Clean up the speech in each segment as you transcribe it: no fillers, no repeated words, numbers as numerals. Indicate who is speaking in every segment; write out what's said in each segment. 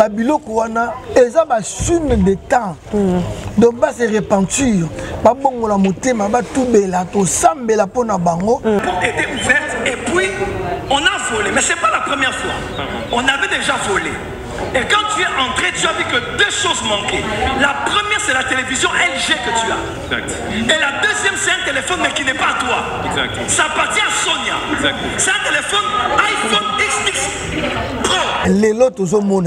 Speaker 1: babiloko wana eza ba chune de temps donc ba se repentir ba bongola motema ba tubela to sambela pona bango
Speaker 2: pour était ouverte et puis on a volé mais c'est pas la première fois on avait déjà volé. Et quand tu es entré, tu as vu que deux choses manquaient. La première, c'est la télévision LG que tu as.
Speaker 3: Exact.
Speaker 2: Et la deuxième, c'est un téléphone, mais qui n'est pas à toi.
Speaker 3: Exact.
Speaker 2: Ça appartient à Sonia.
Speaker 3: Exact.
Speaker 2: C'est un téléphone iPhone XX Pro.
Speaker 1: Les lots aux hommes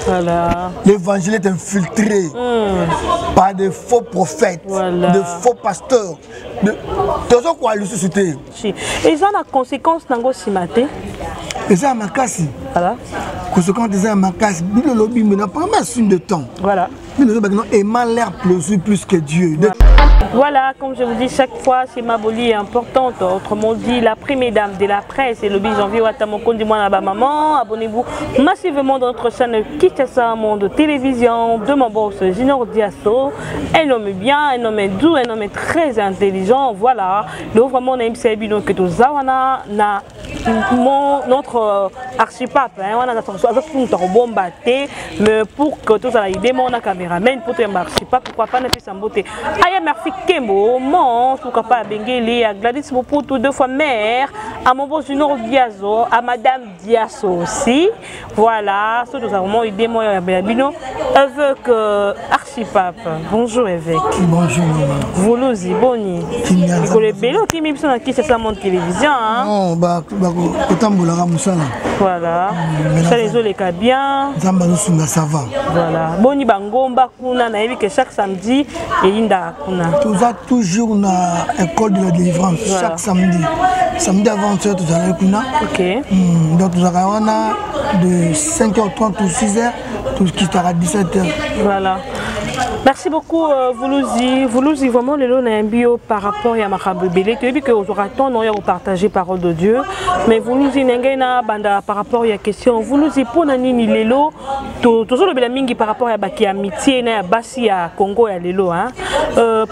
Speaker 4: Voilà.
Speaker 1: L'évangile est infiltré par de faux prophètes,
Speaker 4: Voilà.
Speaker 1: de faux pasteurs. Tous ceux qui ont ressuscité.
Speaker 4: Et ça a la conséquence dans le cimaté.
Speaker 1: Et ça, ma casse.
Speaker 4: Voilà.
Speaker 1: Conséquence de ça, ma casse. Le lobby, mais n'a pas un signe de temps.
Speaker 4: Voilà.
Speaker 1: Le lobby, aimant l'air plus que Dieu.
Speaker 4: Voilà, comme je vous dis chaque fois, c'est ma bolie importante. Autrement dit, la première dame de la presse et le janvier Watamoko du mois maman. Abonnez-vous massivement dans notre chaîne Kinshasa Monde Télévision de mon boss Junior Diasso. Un homme bien, un homme doux, un homme très intelligent. Voilà. Nous vraiment on aime ces bidons que tous zawana na notre archipape. On a notre bombe mais pour que tous aient des mon caméraman pour te archipape pourquoi pas ne plus s'embotter. Aïe merci. Kembo, mon, tout capable Bengeli, à Gladys Moputu, deux fois mère, à mon beau Junior Diazo, à Madame Diasso aussi. Voilà, ce nous avons eu des moyens à Béabino avec Archipape. Bonjour évêque.
Speaker 1: Bonjour maman.
Speaker 4: Voulouzi, boni. Les bélos qui m'y sont qui c'est ça mon télévision.
Speaker 1: Non, bah, autant de la moussala.
Speaker 4: Voilà. Ça les eaux les cas bien.
Speaker 1: Zamba nous sommes ça va.
Speaker 4: Voilà. Boni bangomba kuna na que chaque samedi et inda kuna.
Speaker 1: Nous avons toujours une école de la délivrance chaque samedi. Samedi avant ça, nous allons kuna.
Speaker 4: Ok.
Speaker 1: Donc nous avons de 5h30 ou 6h, tout ce qui sera à 17h.
Speaker 4: Voilà. Merci beaucoup Voulouzi. Voulouzi, vraiment le lot un bio par rapport à Macabre Bélé. Tu as vu que vous aurez tant de partager parole de Dieu. Mais Voulouzi n'engena banda par rapport à la question. Voulouzi pour nani lelo. Tout le bélamingi par rapport à baki amitié na basi à Congo et à lelo hein.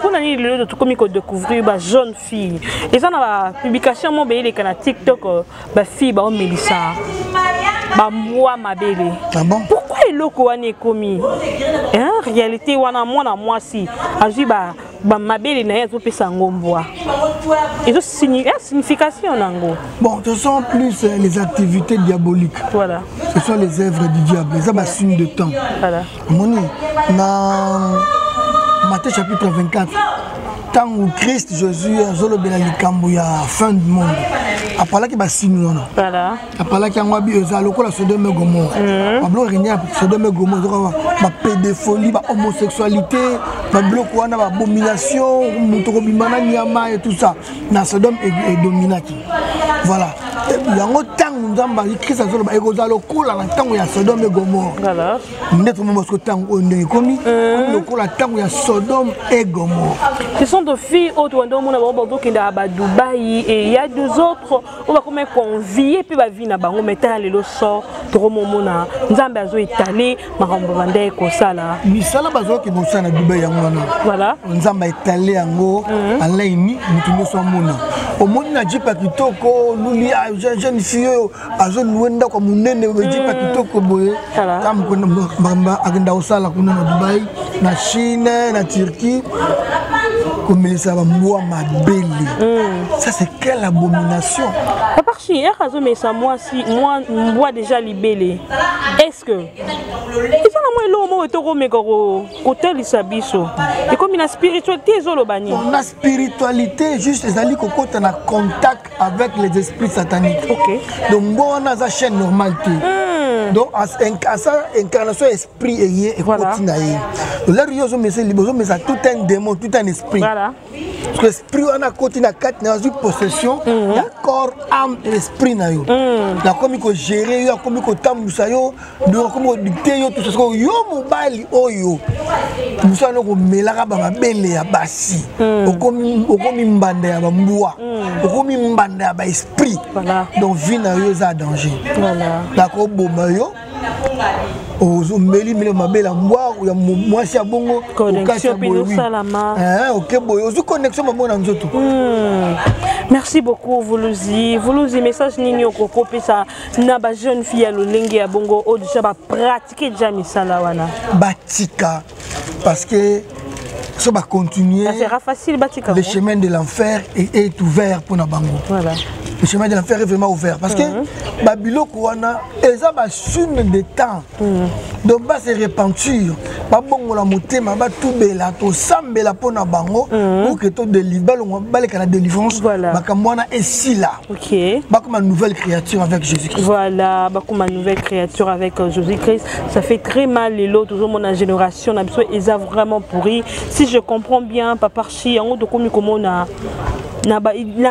Speaker 4: Pour nani lelo de tout comme il découvrir ba jeune fille. Et ça dans la publication mon bélé kana TikTok ba fille ba Mélissa. Ba moi ma bélé.
Speaker 1: Ah bon?
Speaker 4: Pourquoi le loko ane commis? En réalité wana moi si aji ba ma belle na yazo pesa ngomboa. Et ça signification nango.
Speaker 1: Bon, ce sont plus les activités diaboliques.
Speaker 4: Voilà.
Speaker 1: Ce sont les œuvres du diable. Ça va signe de temps.
Speaker 4: Voilà.
Speaker 1: Moni dans Matthieu chapitre 24. Tant où Christ Jésus zolo benali kambuya fin du monde. Après là qui va signer non.
Speaker 4: Voilà.
Speaker 1: Après là qui ngwa bi ezaloko la Sodome et Gomorrhe. Pablo renia Sodome et Gomorrhe ba pédophilie, ba homosexualité, ba bloc wana ba abomination, mutoko bimana nyama et tout ça. Na Sodome et dominati. Voilà. Yango tangu nzamba Christ zolo ba ekozaloko la tangu ya Sodome et Gomorrhe.
Speaker 4: Voilà.
Speaker 1: Ndetro mo ko tangu onde komi lokola tangu ya Sodome et Gomorrhe.
Speaker 4: Ce sont deux filles autres qui ont été à Dubaï et il y a deux autres qui ont été conviés puis ils vont venir mettre le sort trop momona nzamba zo étalé marambo bandé ko sala
Speaker 1: misala bazo ki bosa na Dubaï yango wana
Speaker 4: voilà
Speaker 1: nzamba étalé yango alaini mutuno so mona omoni na jipa kitoko luli jeune fille azo luenda kwa munene we jipa kitoko boye kam ko mbamba agenda osala kuna na Dubaï na Chine na Turquie. Comme ça va moi ma belle. Ça c'est quelle abomination.
Speaker 4: Papa hier mais ça moi si moi déjà libellé. Est-ce que ils sont moi l'homme est au mégaro hôtel isabiso. Et comme une spiritualité zolobani.
Speaker 1: La spiritualité juste les alliés qu'on est en contact avec les esprits sataniques.
Speaker 4: OK.
Speaker 1: Donc bon on a sa chaîne normalité. Donc à ça incarnation esprit et
Speaker 4: voilà.
Speaker 1: continue. Donc là ils ont mis ça tout un démon, tout un esprit.
Speaker 4: Voilà.
Speaker 1: Parce que l'esprit on a continué à quatre dans une possession, la corps, âme et esprit na yo. La comme il faut gérer, la comme il faut tambusa yo, donc comme il dicter yo tout ça yo mobile oyo. Nous ça nous melaka ba belle ya basi. Okomi mbanda ya bambua. Okomi mbanda ya ba esprit.
Speaker 4: Voilà.
Speaker 1: Donc vie na yo za danger.
Speaker 4: Voilà.
Speaker 1: D'accord bomba yo. ozomeli mele mabela boire ya mwasi ya bongo
Speaker 4: connexion pino salama
Speaker 1: OK boy ozu connexion mabona nzoto.
Speaker 4: Merci beaucoup Vuluzi message nini okoko pesa na ba jeune fille ya lolenge ya bongo o déjà ba pratiquer déjà misala wana
Speaker 1: batika parce que ça va continuer.
Speaker 4: Ça sera facile batika.
Speaker 1: Le chemin de l'enfer est ouvert pour na bango. Voilà. Le chemin de l'enfer est vraiment ouvert parce que Babylone Kouana eza ba sune de temps. Donc ba se repentir, ba bongo la motema ba tubela to sambela pona bango pour que to délivrer la délivrance ba kamwana esi là.
Speaker 4: OK.
Speaker 1: Ba comme une nouvelle créature avec Jésus-Christ.
Speaker 4: Voilà, ba comme une nouvelle créature avec Jésus-Christ. Ça fait très mal les lots toujours mon génération na biso eza vraiment pourri. Si je comprends bien papa Chi en de comment na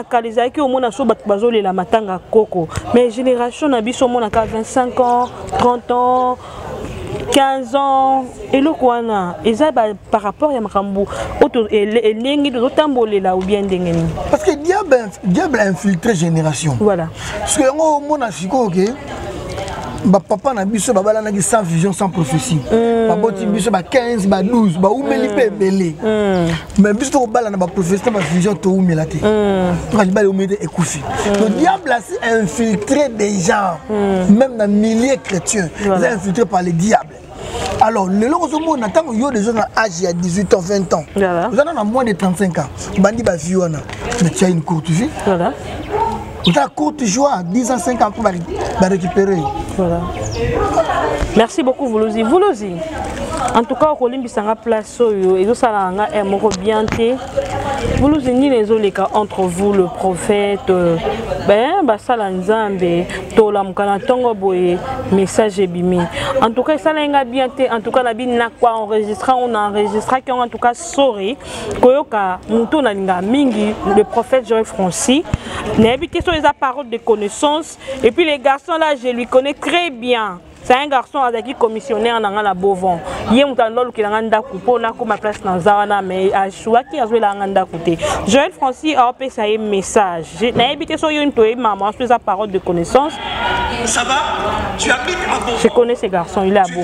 Speaker 4: kalezaki au mona so bazole la matanga koko mais génération na biso mona ka 25 ans 30 ans 15 ans et le kwana eza par rapport ya makambu auto elengi de tambolela ou bien ndengeni
Speaker 1: parce que diable a infiltré génération. Voilà parce que ngo mona siko OK ba papa na biso babala na sans vision sans prophétie ba boti biso ba 15 ba 12 ba umeli pe belé mais biso to bala na ba prophétie ba vision to umela te quand ba umeli ekufi le diable a infiltré des gens même dans milliers chrétiens ils sont infiltrés par le diable. Alors le logo on attend yo des gens à âge à 18 ans 20 ans vous en a moins de 35 ans bandi ba vie wana mais tu as une courte vie. Voilà. Tu as courte joie, 10 ans, 5 ans pour récupérer.
Speaker 4: Voilà. Merci beaucoup, Vuluzi. En tout cas, on a place et tout ça est bien. Vuluzi ni les oleka entre vous le prophète ça l'anzambe to la mukana tongo boye message bimi. En tout cas, ça l'enga bien en tout cas la bin na quoi enregistra on enregistra qui en tout cas sorry koyoka muto na linga mingi le prophète Joël Francis n'a habité sur les paroles de connaissance et puis les garçons là je lui connais très bien. C'est un garçon avec commissionnaire dans la Beauvon. Il y a un temps qui a un coupo na comme place dans Zawana mais à choix qui a joué la nganda côté. Joël Francis a appelé ça un message. N'a habité sur une toile maman sur sa parole de connaissance.
Speaker 2: Ça va? Tu habites à Beauvon.
Speaker 4: Je connais ce garçon, il est à Beauvon.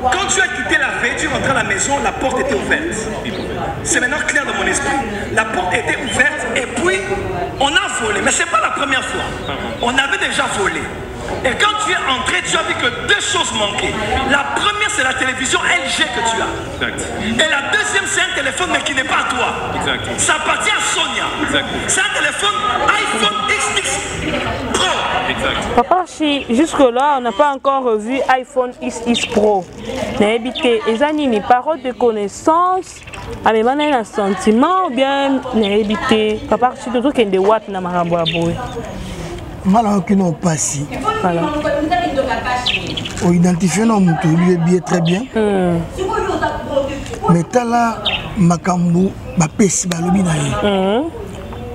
Speaker 2: Quand tu as quitté la veille, tu rentres à la maison, la porte était ouverte. C'est maintenant clair dans mon esprit. La porte était ouverte et puis on a volé, mais c'est pas la première fois. On avait déjà volé. Et quand tu es entré, tu as vu que deux choses manquaient. La première, c'est la télévision LG que tu as. Exact. Et la deuxième, c'est un téléphone, mais qui n'est pas à toi. Exact. Ça appartient à Sonia. Exact. C'est un téléphone iPhone XX Pro. Exact.
Speaker 4: Papa, si jusque-là, on n'a pas encore vu iPhone XX Pro. N'habitez, les années, paroles de connaissance, mais maintenant, un sentiment, ou bien, n'habitez, papa, si tout qu'il y a des watts, n'a pas
Speaker 1: malheureusement qui n'ont pas si. Voilà. On identifie nos moutons, lui est bien très bien. Mais là, Makambu, Bapesi, Balobinaye.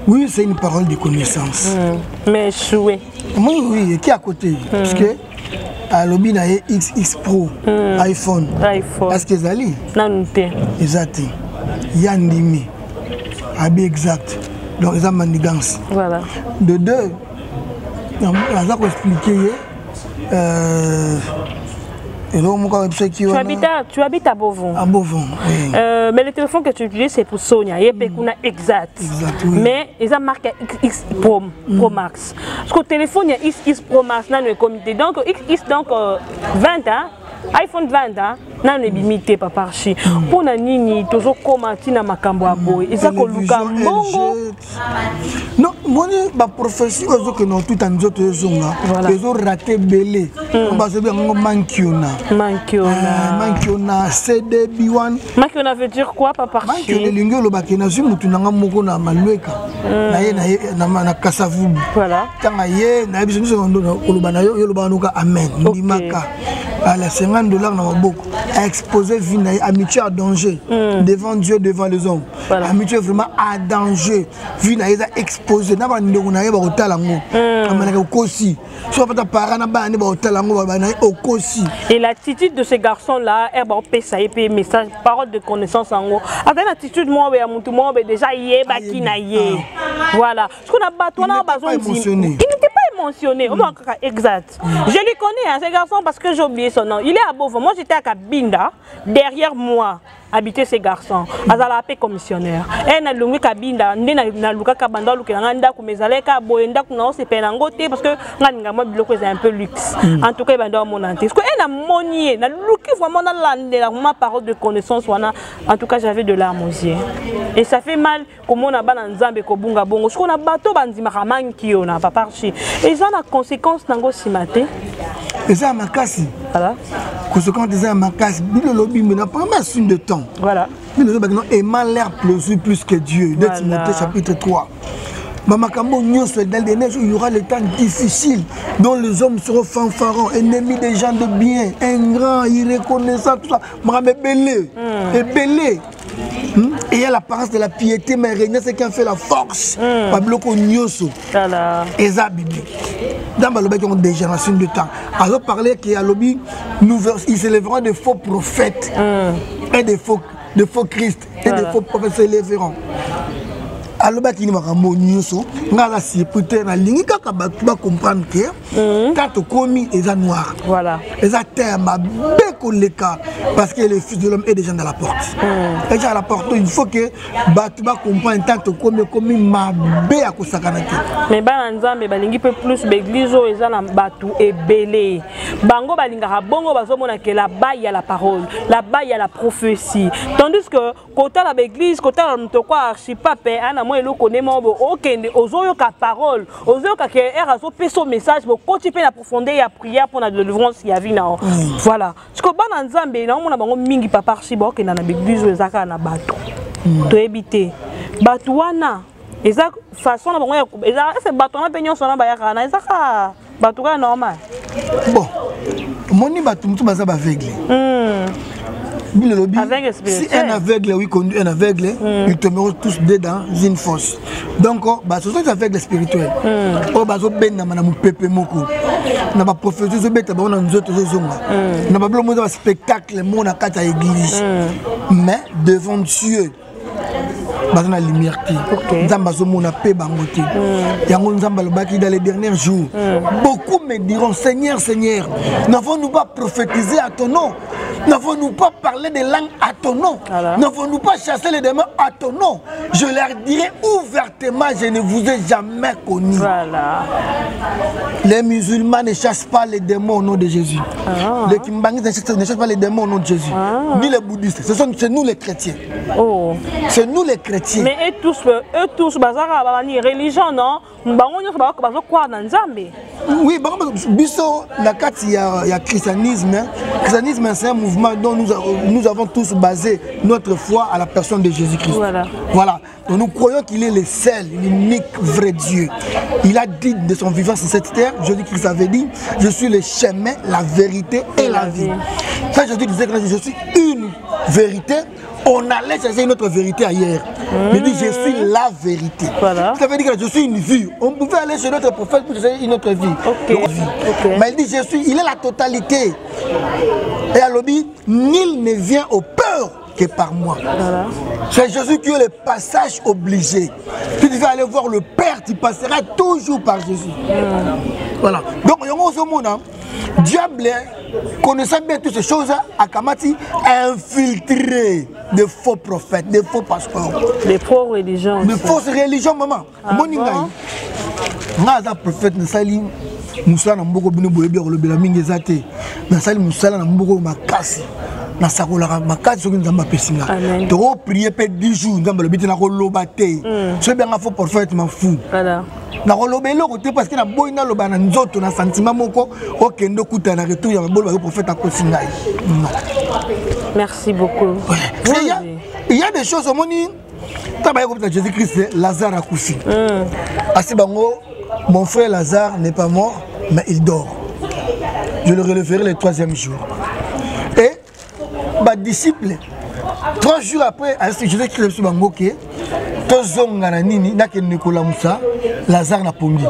Speaker 1: Oui, c'est une parole de connaissance.
Speaker 4: Mais choué.
Speaker 1: Oui, qui est à côté? Parce que Alobinaye XX Pro, iPhone. Parce que Zali.
Speaker 4: Non,
Speaker 1: exact. Yandimi. Abi exact. Donc, ils ont manigance.
Speaker 4: Voilà.
Speaker 1: De deux. Je vais expliquer.
Speaker 4: Tu habites à Beauvon.
Speaker 1: À Beauvon, oui.
Speaker 4: Mais le téléphone que tu utilises, c'est pour Sonia. Il y a exact.
Speaker 1: Exact, oui.
Speaker 4: Mais ils ont marqué XX Pro Max. Parce que le téléphone, il y a XX Pro Max dans le comité. Donc, XX, donc 20 ans. iPhone 20 ans, non limité papa Chi. Pour na nini toujours commenter na makambo aboy. Eza ko luka mbongo.
Speaker 1: Non, moni ba profession ozo que non tout en autres zonga. Les ont raté belé. On va se dire mankiona. Mankiona CD B1.
Speaker 4: Mankiona veut dire quoi papa Chi?
Speaker 1: Mankiona lingo lo bakena zu mutu nanga moko na malweka. Na ye na kasavu.
Speaker 4: Voilà.
Speaker 1: Tanga ye na biso biso ndo ko lobana yo lobana ka amen. Ndimaka. À $50 dans ma boucle, à exposer vie, amitié à danger, devant Dieu, devant les hommes. Voilà. Amitié vraiment à danger, vie à exposer. N'a pas de au talango, au kosi. Soit pas ta parent n'a pas au talango, au kosi.
Speaker 4: Et l'attitude de ces garçons-là, elle va passer un message, parole de connaissance en haut. Avec l'attitude, moi, tout le monde déjà yé, bakina yé. Voilà. Ce qu'on a battu, on a besoin de. Il n'était pas mentionné. Exact. Je lui connais, hein, ce garçon, parce que j'ai oublié son nom. Il est à Beauvau. Moi, j'étais à Kabinda. Derrière moi, habiter ces garçons. Azala appelé commissionnaire. Et na lungi Kabinda, na luka kabanda luka nganda kumezaleka boenda kuna se penangote parce que ngani moi biloko c'est un peu luxe. En tout cas, banda mon anté. Parce que na monier, na luki vraiment na lande ma parole de connaissance wana. En tout cas, j'avais de larmes aux yeux. Et ça fait mal comme on a bana nzambe ko bunga bongo. Ce qu'on a bateau banzima kamanki on a pas parti. Et ça a conséquence nango simate.
Speaker 1: Et ça ma casse.
Speaker 4: Voilà.
Speaker 1: Conséquence de ça ma casse. Le lobby mais n'a pas mal signe de temps.
Speaker 4: Voilà.
Speaker 1: Aimant l'air plus que Dieu. De Timothée chapitre 3. Il y aura les temps difficiles dont les hommes seront fanfarons, ennemis des gens de bien, ingrats, irreconnaissants, tout ça. Et belé. Et il y a l'apparence de la piété, mais rien, c'est qui a fait la force. Pabloko Nyoso. Et ça, biblique. Dans le bec, on a des générations de temps. Alors, parler qu'il y a lobby, ils s'élèveront de faux prophètes et de faux Christ et de faux prophètes s'élèveront. Alors, il y a un peu si peut-être ligne va comprendre que quand tu commis les noirs, les termes parce que le Fils de l'homme est déjà dans la porte. Déjà à la porte, il faut que tu comprendre quand tu commis ma bé à Kosakanaki.
Speaker 4: Mais Banzambe balingi peut plus l'église où ils ont batu et belé. Bango balinga bongo bazomona que là-bas il y a la parole, là-bas il y a la prophétie. Tandis que côté la l'église, côté la mtoko archipape, ana moi le connaît mon okende ozoyo ka parole, ozoyo ka que erazo peso message pour continuer la profondeur et à prier pour la délivrance il y a vina. Voilà. Parce que Banzambe na mona bango mingi papa archibo que na l'église où zaka na bato. To éviter. Bato wana eza façon na bango eza c'est bato na penyon sona ba yaka na eza ka bato ka normal.
Speaker 1: Bon. Moni bato mutu baza ba aveugle. Si un aveugle, oui, conduit un aveugle, ils tomberont tous deux dans une fosse. Donc, ce sont des aveugles spirituels. On va un spectacle, mais devant Dieu. Dans la lumière, dans les derniers jours, beaucoup me diront Seigneur, Seigneur, n'avons-nous pas prophétisé à ton nom? N'avons-nous pas parlé des langues à ton nom? N'avons-nous pas chassé les démons à ton nom? Je leur dirai ouvertement, je ne vous ai jamais connu.
Speaker 4: Voilà.
Speaker 1: Les musulmans ne chassent pas les démons au nom de Jésus. Les Kimbanguis ne chassent pas les démons au nom de Jésus. Ni les bouddhistes, c'est nous les chrétiens. C'est nous les chrétiens.
Speaker 4: Mais eux tous, religion, non?
Speaker 1: Oui, biso la carte il y a christianisme. Christianisme c'est un mouvement dont nous avons tous basé notre foi à la personne de Jésus-Christ. Voilà. Donc nous croyons qu'il est le seul, l'unique vrai Dieu. Il a dit de son vivant sur cette terre, Jésus-Christ avait dit, je suis le chemin, la vérité et la vie. Ça Jésus disait que je suis une vérité. On allait chercher une autre vérité ailleurs. Il dit je suis la vérité. Ça veut dire que je suis une vie. On pouvait aller chez notre prophète pour chercher une autre vie. Mais il dit il est la totalité. Et à l'objet, nul ne vient au peur que par moi. C'est Jésus qui est le passage obligé. Si tu veux aller voir le Père, tu passeras toujours par Jésus. Voilà. Donc, il y a un monde, diable, connaissant bien toutes ces choses, à Kamati, infiltré de faux prophètes, de faux pasteurs.
Speaker 4: Des faux religions.
Speaker 1: De fausses religions, maman. Moningaï. Naza prophète, Nasali, Moussa, Namboko, Bino Boyebi, Rolobela, Mingezate, Nasali, Moussa, Namboko, Makasi. Nasakola makati soki nzamba pesinga to prier pe 10 jours nzamba lobiti na koloba te so bien faux prophète ma fou voilà na koloba eloko te parce que na boy na loba na nzoto na sentiment moko okendo kuta na retour ya bolo ba prophète akosinga.
Speaker 4: Merci beaucoup.
Speaker 1: Il y a des choses au moni tabaye ko Jésus-Christ Lazare a couché. Asibango mon frère Lazare n'est pas mort mais il dort. Je le relèverai le 3e jour. Et ma disciple 3 jours après Jésus-Christ sur bangoke tozonga na nini na ke Nicolas Moussa Lazare na pongi.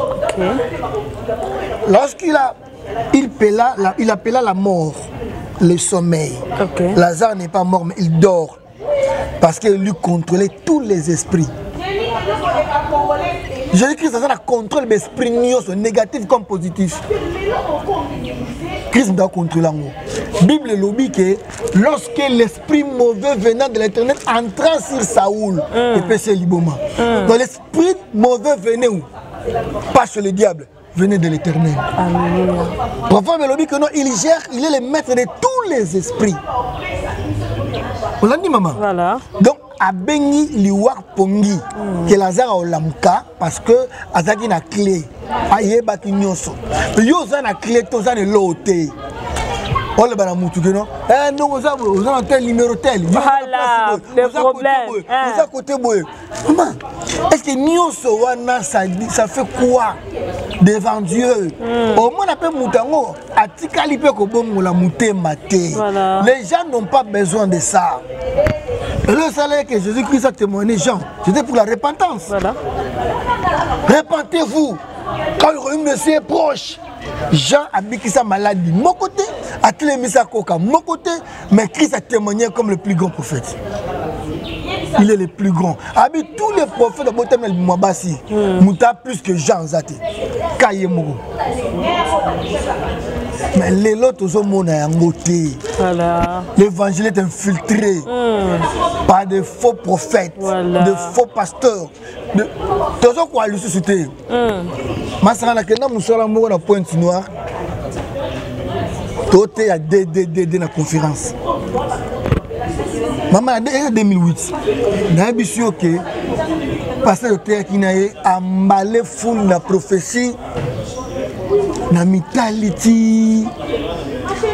Speaker 1: Lorsqu'il appela la mort le sommeil. Lazare n'est pas mort mais il dort parce qu'il lui contrôlait tous les esprits. Jésus-Christ a contrôle l'esprit négatif comme positif. Christ doit contrôler l'amour. Bible lobby que lorsque l'esprit mauvais venant de l'éternel entra sur Saoul, et péché liboma. Donc l'esprit mauvais venait où? Pas chez le diable, venait de l'éternel. Parfois lobby que non, il est le maître de tous les esprits. On l'a dit maman.
Speaker 4: Voilà.
Speaker 1: Donc a bengi liwak pongi que Lazare au lamka parce que azaki na clé aye baki nyoso yo za na clé to za ne loté on le bana mutu que non non on a tel numéro tel
Speaker 4: voilà le problème
Speaker 1: on a côté boy maman est-ce que nyoso wana ça fait quoi devant Dieu au moins appelle mutango atikali pe ko bongola mutema te les gens n'ont pas besoin de ça. Et le salaire que Jésus-Christ a témoigné, Jean, c'était pour la repentance. Voilà. Repentez-vous. Quand le royaume de Dieu est proche, Jean a dit qu'il sa maladie. Mon côté, a télémis sa coca. Mon côté, mais Christ a témoigné comme le plus grand prophète. Il est le plus grand. Avec tous les prophètes de Botemel Mwabasi, Mouta plus que Jean Zate. Kaye Mogo. Mais les autres sont l'évangile est infiltré par de faux prophètes, de faux pasteurs. Tous ceux qui ont ressuscité. Ma sœur, nous sommes à Pointe Noire. Tout est à dans la conférence. Maman, en 2008, j'ai vu que pasteur de terre qui a emballé foule la prophétie. Na mitaliti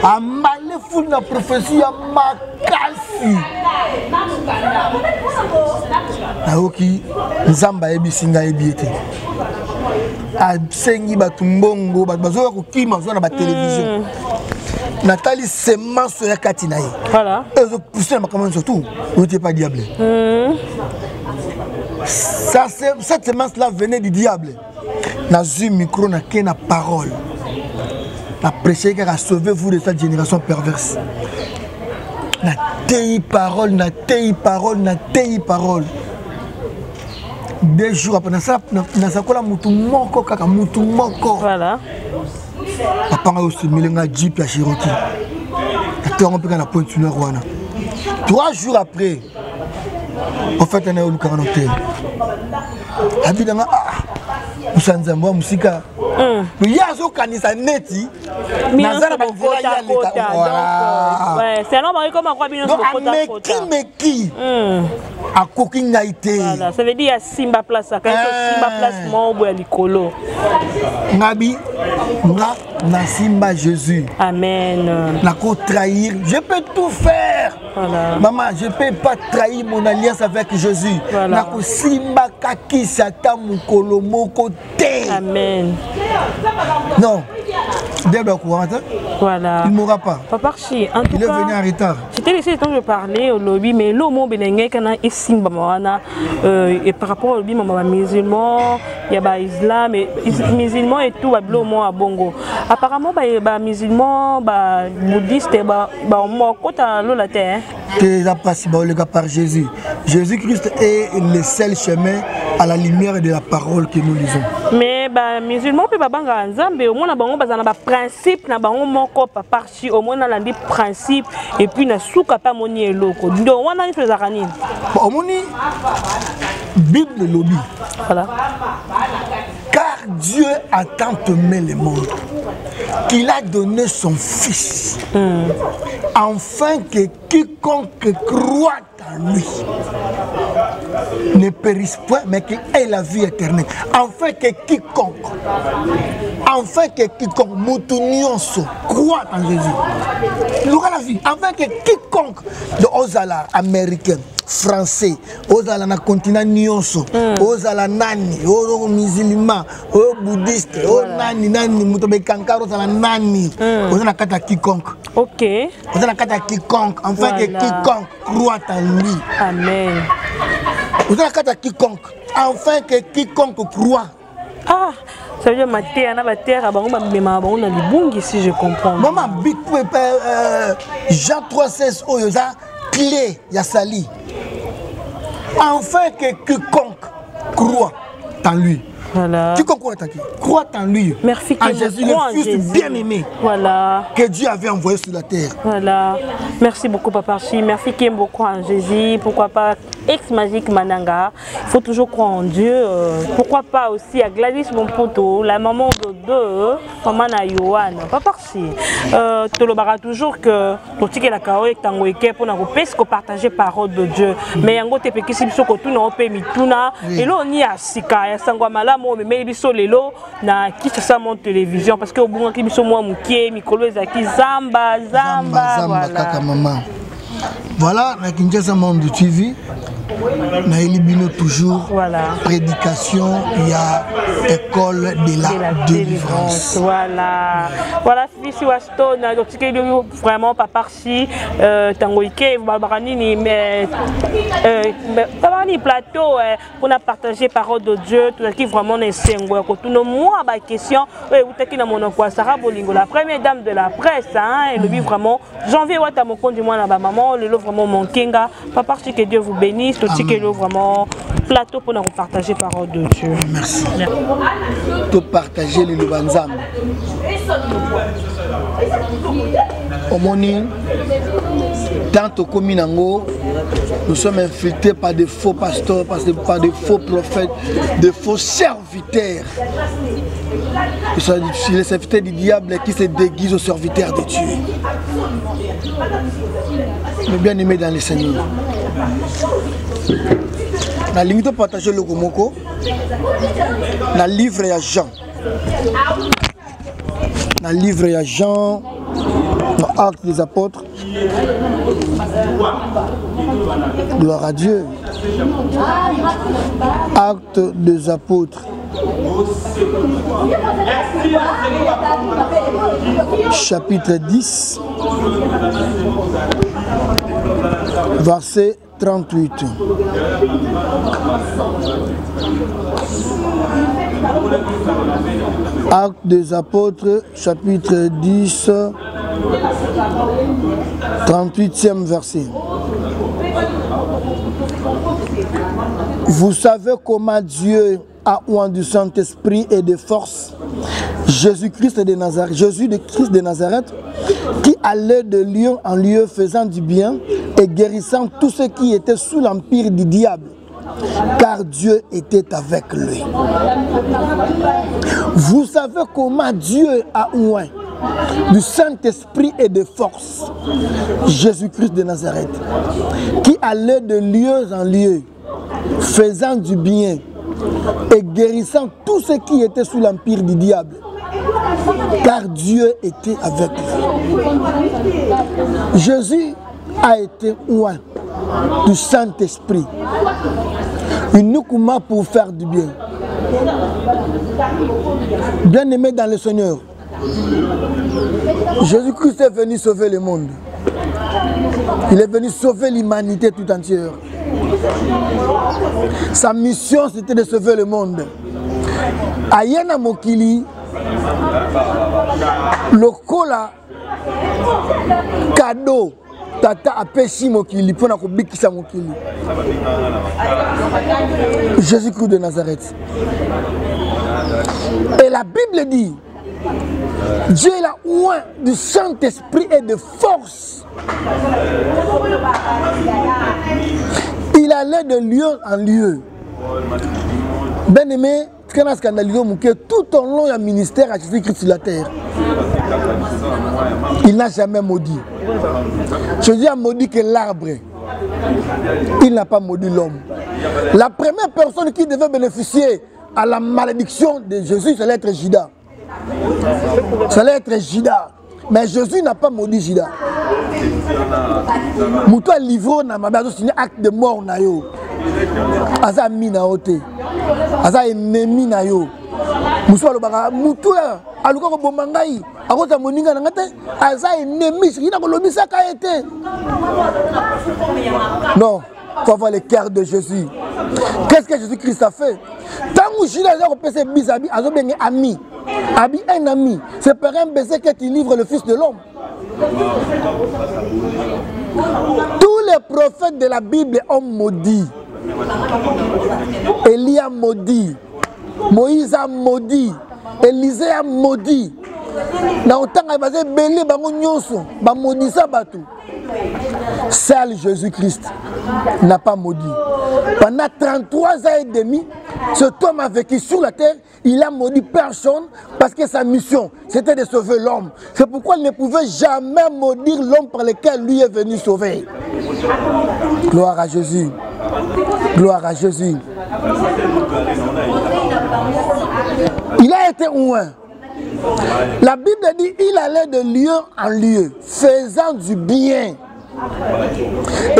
Speaker 1: amale ful na prophétie ya makasi aoki nzamba ebisinga ebiete asengi batumbongo bazoya kokima zo na ba télévision Nathalie semence ya kati na ye voilà ezo pousser makamano surtout on n'était pas diable ça cette semence là venait du diable. Na zu micro na ke na parole. Na prêcher qui a sauvé vous de cette génération perverse. Na tei parole, na tei parole, na tei parole. 2 jours après ça, na sakola mutu moko kaka mutu moko. Voilà. Papa nga aussi milenga Jeep ya Cherokee. On peut na Pointe Noire wana. 3 jours après, en fait on est au Lucaranotel. Abidanga Musanzambo musika. Mais yazo kanisa neti. Nazana bavola ya leta. Ouais, c'est non comme quoi bino kota. Meki. A kokinga ité. Voilà, ça veut dire Simba place quand Simba place mo ya likolo. Ngabi na Simba Jésus. Amen. Na ko trahir, je peux tout faire. Voilà. Maman, je ne peux pas trahir mon alliance avec Jésus. Voilà. Na ko Simba kaki satan mukolo moko te. Amen. Non. Voilà. Il ne mourra pas. Papa Chi, en tout il est venu en retard. J'étais laissé le temps de parler au lobby, mais l'homme benengue kana isimba mawana et par rapport au lobby maman musulman, il y a ba islam et musulman et tout ba blomo à Bongo. Apparemment ba musulman, ba bouddhiste ba moko ta lo la terre. Que la passe ba le gars par Jésus. Jésus-Christ est le seul chemin à la lumière de la parole que nous lisons. Mais ba musulman pe ba banga nzambe au moins na bango bazana ba principe na bango moko papa Chi au moins na landi principe et puis na souka pa moni eloko ndo wana ni fezaka nini au moni Bible lobby voilà car Dieu a tant aimé le monde qu'il a donné son fils afin que quiconque croit en lui ne périsse point mais qu'il ait la vie éternelle afin que quiconque Moutounionso croit en Jésus il aura la vie afin que quiconque de Ozala américain français Ozala na continent Nyonso Ozala nani o musulman o bouddhiste o nani mutobe kankaro Ozala nani Ozala kata quiconque ok Ozala kata quiconque afin que quiconque croit en lui amen Ozala kata quiconque afin que quiconque croit ah ça veut dire ma terre na ba terre bango ba mema bango na libungi si je comprends maman big Jean 3:16 oyo za clé ya sali afin que quiconque croit en lui
Speaker 4: Voilà.
Speaker 1: Tu comprends qui? Crois en lui.
Speaker 4: Merci
Speaker 1: en Jésus, le Fils bien-aimé.
Speaker 4: Voilà.
Speaker 1: Que Dieu avait envoyé sur la terre.
Speaker 4: Voilà. Merci beaucoup, Papa Archie. Merci qui aime beaucoup en Jésus. Pourquoi pas ex-magique Mananga. Il faut toujours croire en Dieu. Pourquoi pas aussi à Gladys Mompoto, la maman de deux, maman na Yohan. Papa Archie. Tu le toujours que tu la kaoé tango eke pour nous partager parole de Dieu. Mais yango te peki si ko tu na pe mituna et là on y a sika ya sangwa malamu mais biso lelo na Kinshasa mon télévision parce que au bunga ki biso moi mukie mikolo ezaki zamba voilà
Speaker 1: kaka maman. Voilà na Kinshasa Monde TV. Na Elibino toujours
Speaker 4: voilà.
Speaker 1: Prédication, il y a école de la délivrance.
Speaker 4: Voilà. Voilà, Fifi Waston, vraiment Papa Archie, Tangoïke, Babarani, mais Babarani plateau pour partager parole de Dieu, tout qui vraiment est sengwa. Quand tout le monde a des questions, vous êtes qui dans mon quoi, Sarah Bolingo, la première dame de la presse, hein, et le vit vraiment. Janvier Watamoko du moins là-bas, maman, le lot vraiment mon kinga. Papa Archie, que Dieu vous bénisse. Tout ce qui est vraiment plateau pour nous partager parole de Dieu.
Speaker 1: Merci. Tout partager les Lubanzam. Au Moni, tant au Kominango, nous sommes infiltrés par des faux pasteurs, par des faux prophètes, des faux serviteurs. Les serviteurs du diable qui se déguisent aux serviteurs de Dieu. Mais bien aimé dans les Seigneurs. Na limite partager le Gomoko. Na livre à Jean. Na livre à Jean. Dans Actes des Apôtres. Gloire à Dieu. Actes des Apôtres. Chapitre 10. Verset 38. Actes des Apôtres, chapitre 10, 38e verset. Vous savez comment Dieu a oint du Saint-Esprit et de force Jésus-Christ de Nazareth, Jésus de Christ de Nazareth, qui allait de lieu en lieu faisant du bien et guérissant tous ceux qui étaient sous l'empire du diable, car Dieu était avec lui. Vous savez comment Dieu a oint du Saint-Esprit et de force Jésus-Christ de Nazareth, qui allait de lieu en lieu faisant du bien et guérissant tous ceux qui étaient sous l'empire du diable, car Dieu était avec lui. Jésus a été oint du Saint-Esprit, uniquement pour faire du bien. Bien aimé dans le Seigneur, Jésus-Christ est venu sauver le monde. Il est venu sauver l'humanité tout entière. Sa mission, c'était de sauver le monde. Ayana Mokili, le kola, cadeau, tata apeshi Mokili, pour na kobikisa Mokili. Jésus-Christ de Nazareth. Et la Bible dit, Dieu l'a oint du Saint-Esprit et de force. Il allait de lieu en lieu. Bien aimé, tout au long du ministère à Jésus-Christ sur la terre, il n'a jamais maudit. Jésus a maudit que l'arbre. Il n'a pas maudit l'homme. La première personne qui devait bénéficier à la malédiction de Jésus, c'est l'être Judas. C'est l'être Judas. Mais Jésus n'a pas maudit Judas. Moutou a livré na mabazo signé acte de mort na yo. Aza mina ote. Aza ennemi na yo. Moutou alobaka moutou aluka ko bomangai. Akoza moninga na ngate aza ennemi sikina ko lobisa ka été. Non, faut avoir le cœur de Jésus. Qu'est-ce que Jésus-Christ a fait? Tant que Judas a repéré bisabi, azo bengi ami. Abi un ami, c'est par un baiser que tu livres le Fils de l'homme. Tous les prophètes de la Bible ont maudit. Élie a maudit. Moïse a maudit, Élisée a maudit. Dans le temps, il va belé bango nyonso, ba maudit ça batou. Seul Jésus-Christ n'a pas maudit. Pendant 33 ans et demi, cet homme a vécu sur la terre, il a maudit personne parce que sa mission, c'était de sauver l'homme. C'est pourquoi il ne pouvait jamais maudire l'homme par lequel lui est venu sauver. Gloire à Jésus. Gloire à Jésus. Il a été oint. La Bible dit il allait de lieu en lieu, faisant du bien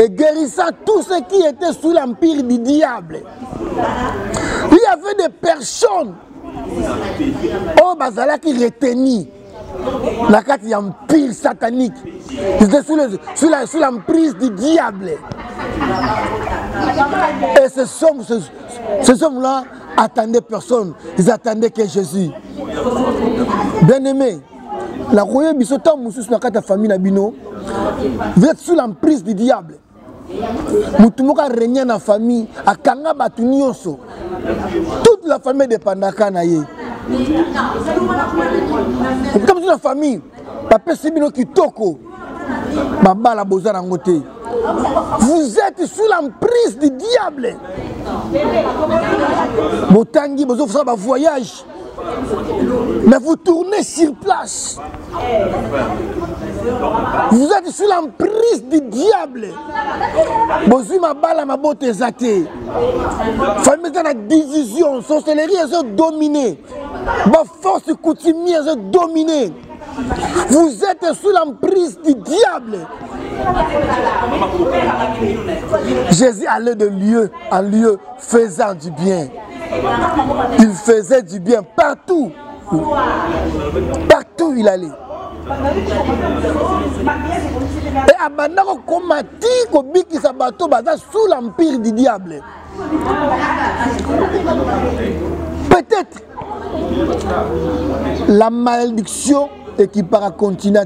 Speaker 1: et guérissant tous ceux qui étaient sous l'empire du diable. Il y avait des personnes au Bazala qui retenaient la carte d'empire satanique. Ils étaient sous l'emprise du diable. Et ces hommes-là attendaient personne. Ils attendaient que Jésus. Bien-aimé, la royaume bisotan moussous na kata famille nabino, vous êtes sous l'emprise du diable. Mutumoka régner na famille, à kanga batunioso. Toute la famille dépend na ye. Comme toute la famille, papa Sibino Kitoko, Baba la Bozara Ngote. Vous êtes sous l'emprise du diable. Motangi, vous offrez un voyage. Mais vous tournez sur place. Vous êtes sous l'emprise du diable. Bozu ma bala ma botte zate. Famille dans la division, sorcellerie est dominée. Ma force coutumière est dominée. Vous êtes sous l'emprise du diable. Jésus allait de lieu en lieu faisant du bien. Il faisait du bien partout. Partout il allait. Et Abandako Komati Kobiki Sabato Baza sous l'empire du diable. Peut-être la malédiction et qui para continuer.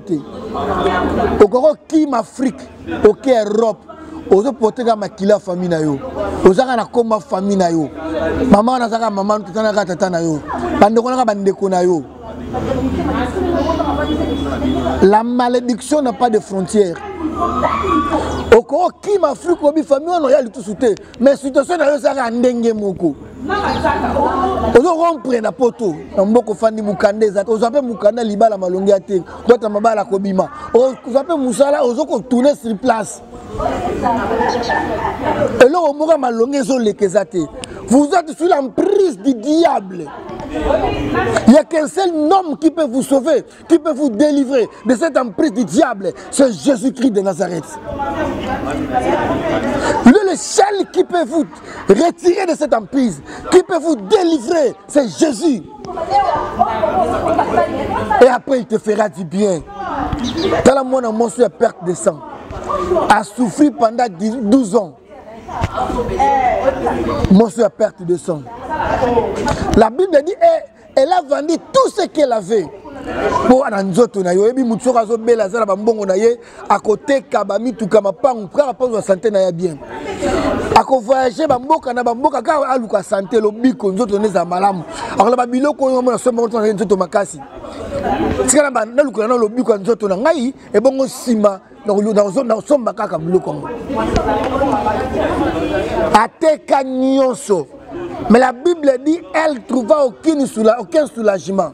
Speaker 1: Au Coro qui m'Afrique, au Europe, aux autres makila famille na yo, aux na koma famille na yo, maman na saka maman tutana tata na yo, bandeko na bandeko na yo. La malédiction n'a pas de frontières. Au Coro qui m'Afrique, au famille on a tout sauté, mais situation na yo saka ndenge moko. Ozo rompre na poto na mboko fandi mukande za ozo ape mukanda libala malongi ate kota mabala kobima ozo ape musala ozo ko tourner sur place et là au moka malongi zo lekezate. Vous êtes sous l'emprise du diable. Il n'y a qu'un seul homme qui peut vous sauver, qui peut vous délivrer de cette emprise du diable, c'est Jésus-Christ de Nazareth. Il est le seul qui peut vous retirer de cette emprise, qui peut vous délivrer, c'est Jésus. Et après il te fera du bien. Dans la moindre monstrueuse perte de sang, a souffert pendant 12 ans. Monstrueuse perte de sang. La Bible dit elle a vendu tout ce qu'elle avait. Pour ananzoto na yo ebi mutso kazo bela zala bambongo na ye à côté kabami tout kama pangu pour pas santé na ya bien. Ako voyager bamboka na bamboka ka aluka santé lo biko nzoto neza malamu. Alors ba biloko yo mona somba nzoto na nzoto makasi. Tikana ba na luka na lo biko nzoto na ngai e bongo sima na somba kaka biloko. Ateka nyonso. Mais la Bible dit elle trouva aucun soulagement.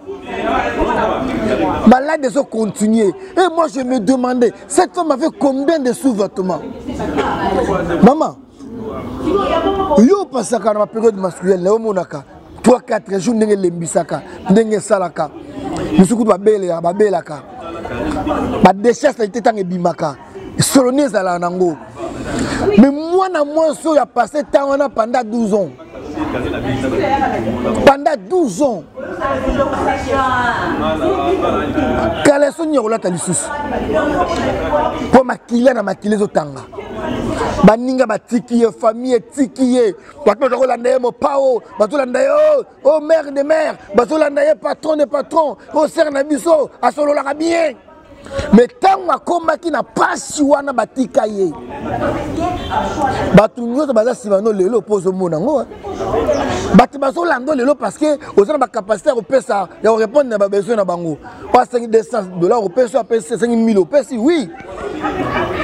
Speaker 1: Malade de se continuer. Et moi je me demandais, cette femme avait combien de sous-vêtements? Maman, yo pasaka na période masculine, le monaka 3-4 jours ndenge lembisaka, ndenge salaka. Musuku ba belaka. Ba déchets était tant ebimaka. Solonez ala nango. Mais moi na moi so ya passé temps pendant 12 ans. Pendant 12 ans. Quand les sons y ta lisusu. Pour maquiller na maquiller zotanga. Baninga batiki famille tiki bato rolanda mo pao bato landa yo oh mère de mère bato landa ye patron de patron oh sœur na biso a solo la bien. Mais tant akomaki na pasi wana batika ye bato nyoto baza simano lelo pozo monango Bati baso lando lelo parce que aux a la capacité au pesa et répondre à besoin na bango. Pas $500 au pesa, 5000 au pesa, oui.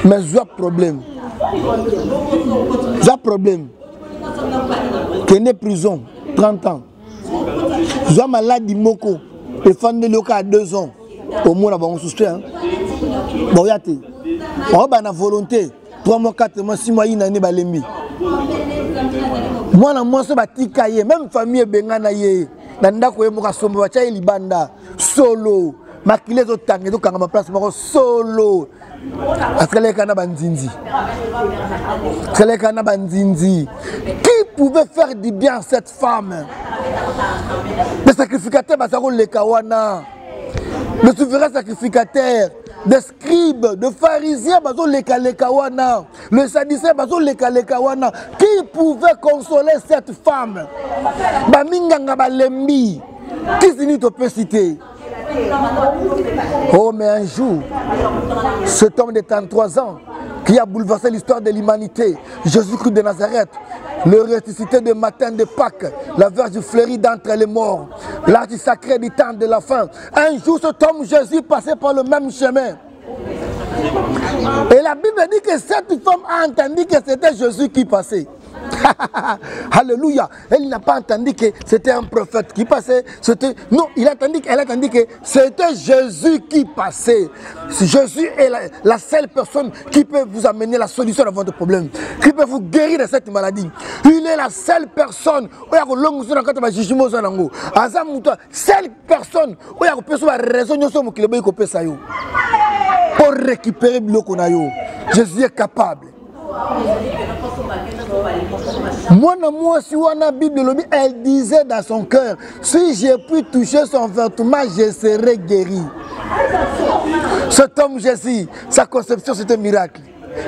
Speaker 1: Mais j'ai un problème. J'ai un problème. Qui est prison 30 ans. J'ai maladie moko et fan de loca à 2 ans. Au moins on soustrait hein. Bon yate. On a volonté 3 mois 4 mois 6 mois une année balembi. Moi na moi so batika ye même famille bengana ye na ndako ye moka sombo bacha libanda solo makile zo tangi zo kanga ma place moko solo akaleka na banzinzi qui pouvait faire du bien à cette femme le sacrificateur basako le kawana le souverain sacrificateur des scribes, de pharisiens, le sadducéen, qui pouvait consoler cette femme? Qui peut citer? Oh, mais un jour, cet homme de 33 ans, qui a bouleversé l'histoire de l'humanité, Jésus-Christ de Nazareth, le ressuscité de matin de Pâques, la Vierge fleurie d'entre les morts, l'arche sacré du temps de la fin. Un jour, cet homme Jésus passait par le même chemin. Et la Bible dit que cette femme a entendu que c'était Jésus qui passait. Alléluia. Elle n'a pas entendu que c'était un prophète qui passait. Non, elle a entendu que c'était Jésus qui passait. Jésus est la seule personne qui peut vous amener la solution à votre problème, qui peut vous guérir de cette maladie. Il est la seule personne. Seule personne pour récupérer le konayo. Jésus est capable. Moi, si on a Bible, elle disait dans son cœur, si j'ai pu toucher son vêtement, je serai guéri. Cet homme Jésus, sa conception c'est un miracle.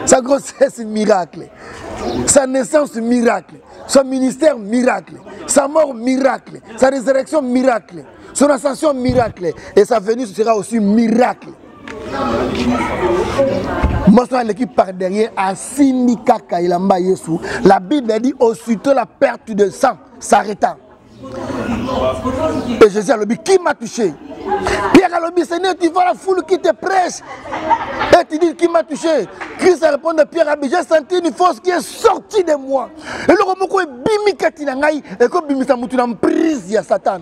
Speaker 1: Sa grossesse, miracle. Sa naissance, miracle. Son ministère, miracle. Sa mort, miracle. Sa résurrection, miracle. Son ascension, miracle. Et sa venue sera aussi miracle. Moi, l'équipe par derrière à Sindika Kailamba Yesu. La Bible dit aussitôt la perte de sang s'arrêta. Et Jésus a dit, qui m'a touché? Pierre a dit, Seigneur, tu vois la foule qui te presse. Et tu dis, qui m'a touché? Christ a répondu à Pierre, j'ai senti une force qui est sortie de moi. Et le remoko est bimikatinangai, et comme bimisamoutou en prise, il y a Satan.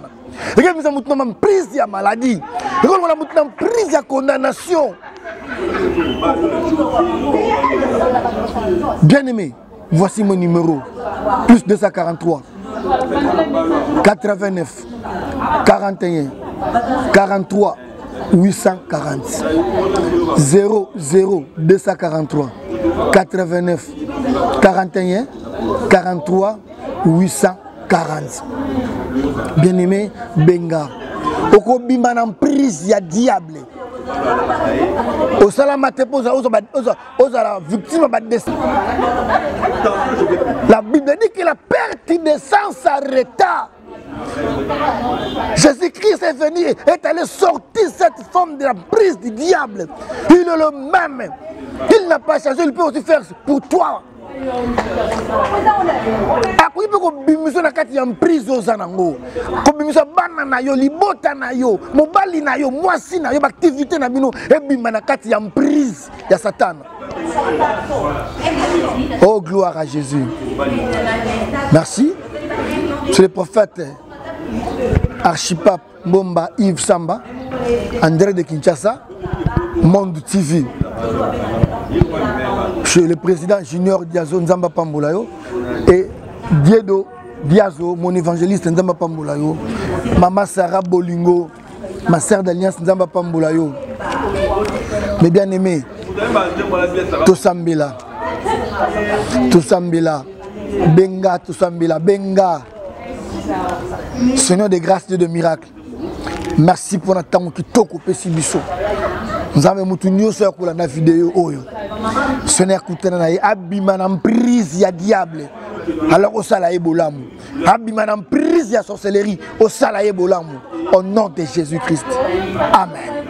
Speaker 1: Et comme bimisamoutou en prise, il y a maladie. Et comme bimisamoutou en prise, il y a condamnation. Bien aimé, voici mon numéro. Plus 243. 89 41 43 840 00 243 89 41 43 840. Bien aimé, Benga. Oko bimba en prise, ya diable. Au salamate pose aux la victime. La Bible dit que la perte de sang s'arrêta. Jésus-Christ est venu, est allé sortir cette forme de la prise du diable. Il est le même. Il n'a pas changé, il peut aussi faire pour toi. Après, il peut na kati ya prison zanango. Kobimisa bana na yo, libota na yo, mobali na yo, mwasi na yo, activité na bino e bimba na kati ya prise ya Satan. Oh, gloire à Jésus. Merci. C'est le prophète Archipape Mbomba Yves Samba, André de Kinshasa, Monde TV. Chez le président Junior Diazo Nzamba Pambolayo et Diedo Diazo, mon évangéliste Nzamba Pambolayo, Maman Sarah Bolingo, ma sœur d'alliance Nzamba Pambolayo. Mes bien-aimés, Tosambila, Benga, Tosambila, Benga. Seigneur de grâce, Dieu de miracles. Merci pour notre temps qui toque au Pessibiso. Nous avons moutonio sur la vidéo. Seigneur, écoutez, abima en prise, il y a diable. Alors, au salaye bolam. Abima en prise, il y a sorcellerie. Au salaye bolam. Au nom de Jésus-Christ. Amen.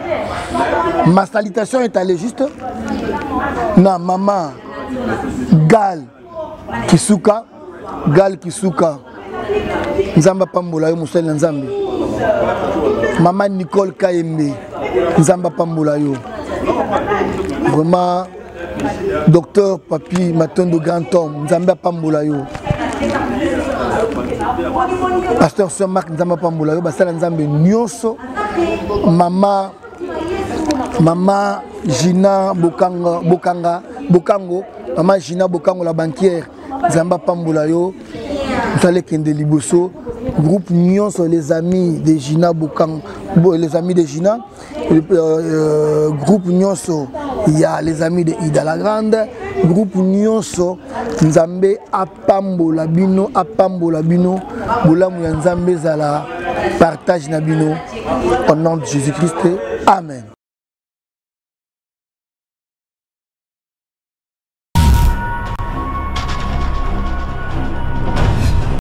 Speaker 1: Ma salutation est allée juste. Na maman Gal Kisuka. Nzamba pambola yo musali nzambe. Maman Nicole Kayembe, Nzamba pambola yo. Vraiment docteur Papi Matondo grand homme, Nzamba pambola yo. Pasteur Sœur Marc Nzamba pambola yo, basala nzambe nyonso. Maman Gina Bokango, Maman Gina Bokango la banquière, Nzamba pambola yo. Vous allez kende liboso. Groupe Nyonso, les amis de Gina Bokango, les amis de Gina. Groupe Nyonso, il y a les amis de Ida la Grande. Groupe Nyonso, Nzambe apambola bino, bolamu ya Nzambe zala partage na bino au nom de Jésus-Christ. Amen.